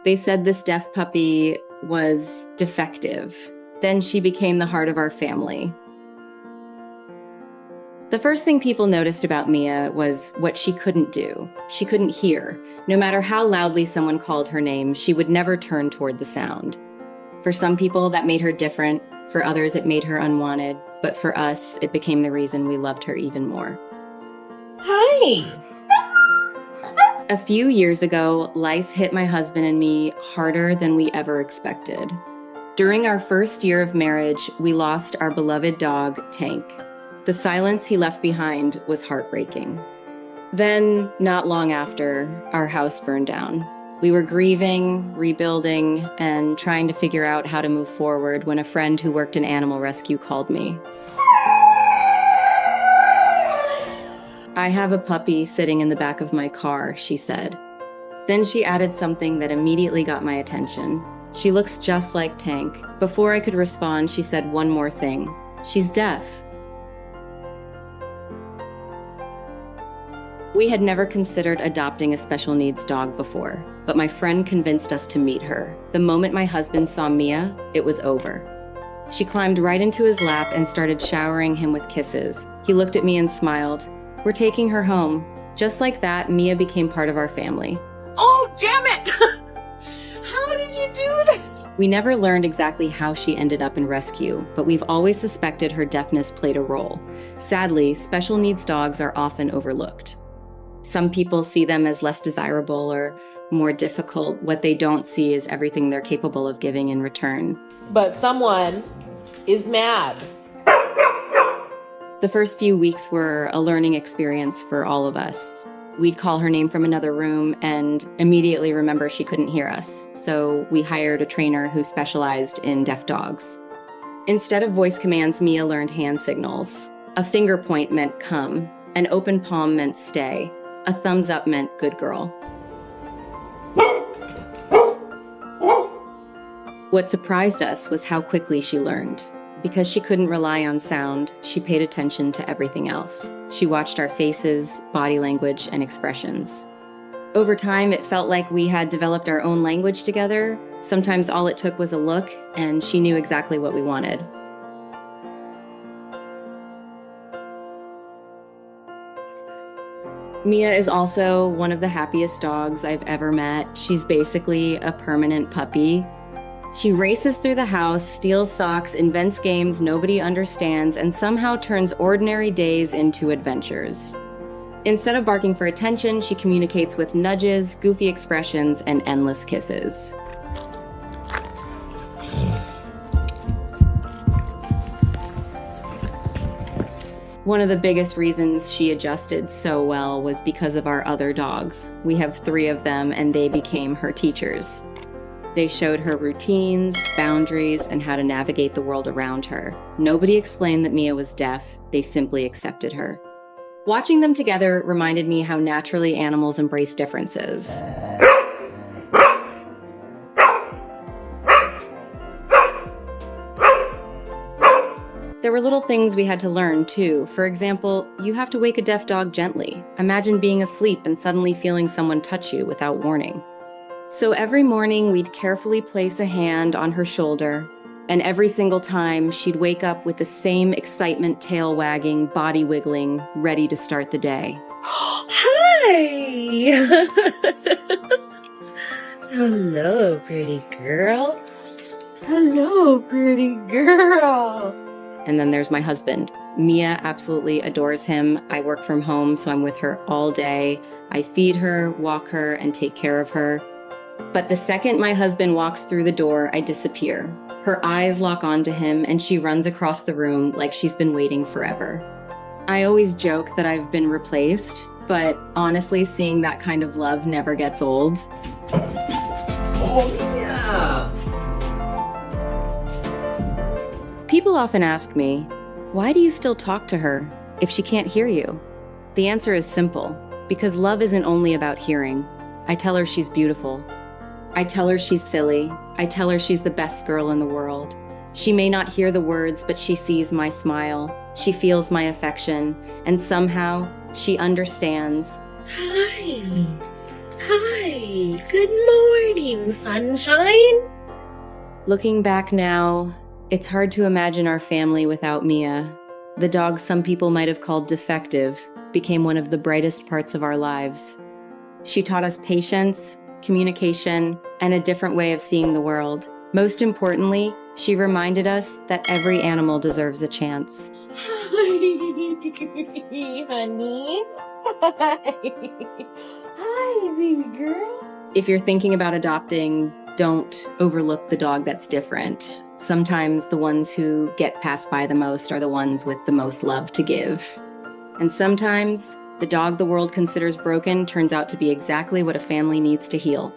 They said this deaf puppy was defective. Then she became the heart of our family. The first thing people noticed about Mia was what she couldn't do. She couldn't hear. No matter how loudly someone called her name, she would never turn toward the sound. For some people, that made her different. For others, it made her unwanted. But for us, it became the reason we loved her even more. Hi! A few years ago, life hit my husband and me harder than we ever expected. During our first year of marriage, we lost our beloved dog, Tank. The silence he left behind was heartbreaking. Then, not long after, our house burned down. We were grieving, rebuilding, and trying to figure out how to move forward when a friend who worked in animal rescue called me. "I have a puppy sitting in the back of my car," she said. Then she added something that immediately got my attention. "She looks just like Tank." Before I could respond, she said one more thing. "She's deaf." We had never considered adopting a special needs dog before, but my friend convinced us to meet her. The moment my husband saw Mia, it was over. She climbed right into his lap and started showering him with kisses. He looked at me and smiled. "We're taking her home." Just like that, Mia became part of our family. Oh, damn it! How did you do that? We never learned exactly how she ended up in rescue, but we've always suspected her deafness played a role. Sadly, special needs dogs are often overlooked. Some people see them as less desirable or more difficult. What they don't see is everything they're capable of giving in return. But someone is mad. The first few weeks were a learning experience for all of us. We'd call her name from another room and immediately remember she couldn't hear us, so we hired a trainer who specialized in deaf dogs. Instead of voice commands, Mia learned hand signals. A finger point meant come, an open palm meant stay, a thumbs up meant good girl. What surprised us was how quickly she learned. Because she couldn't rely on sound, she paid attention to everything else. She watched our faces, body language, and expressions. Over time, it felt like we had developed our own language together. Sometimes all it took was a look, and she knew exactly what we wanted. Mia is also one of the happiest dogs I've ever met. She's basically a permanent puppy. She races through the house, steals socks, invents games nobody understands, and somehow turns ordinary days into adventures. Instead of barking for attention, she communicates with nudges, goofy expressions, and endless kisses. One of the biggest reasons she adjusted so well was because of our other dogs. We have 3 of them, and they became her teachers. They showed her routines, boundaries, and how to navigate the world around her. Nobody explained that Mia was deaf, they simply accepted her. Watching them together reminded me how naturally animals embrace differences. There were little things we had to learn, too. For example, you have to wake a deaf dog gently. Imagine being asleep and suddenly feeling someone touch you without warning. So every morning, we'd carefully place a hand on her shoulder, and every single time, she'd wake up with the same excitement, tail wagging, body wiggling, ready to start the day. Hi! Hello, pretty girl. Hello, pretty girl. And then there's my husband. Mia absolutely adores him. I work from home, so I'm with her all day. I feed her, walk her, and take care of her. But the second my husband walks through the door, I disappear. Her eyes lock onto him, and she runs across the room like she's been waiting forever. I always joke that I've been replaced, but honestly, seeing that kind of love never gets old. Oh, yeah! People often ask me, why do you still talk to her if she can't hear you? The answer is simple, because love isn't only about hearing. I tell her she's beautiful. I tell her she's silly. I tell her she's the best girl in the world. She may not hear the words, but she sees my smile. She feels my affection, and somehow she understands. Hi. Hi. Good morning, sunshine. Looking back now, it's hard to imagine our family without Mia. The dog some people might have called defective became one of the brightest parts of our lives. She taught us patience, communication, and a different way of seeing the world. Most importantly, she reminded us that every animal deserves a chance. Honey. Hi, baby girl. If you're thinking about adopting, don't overlook the dog that's different. Sometimes the ones who get passed by the most are the ones with the most love to give. And sometimes the dog the world considers broken turns out to be exactly what a family needs to heal.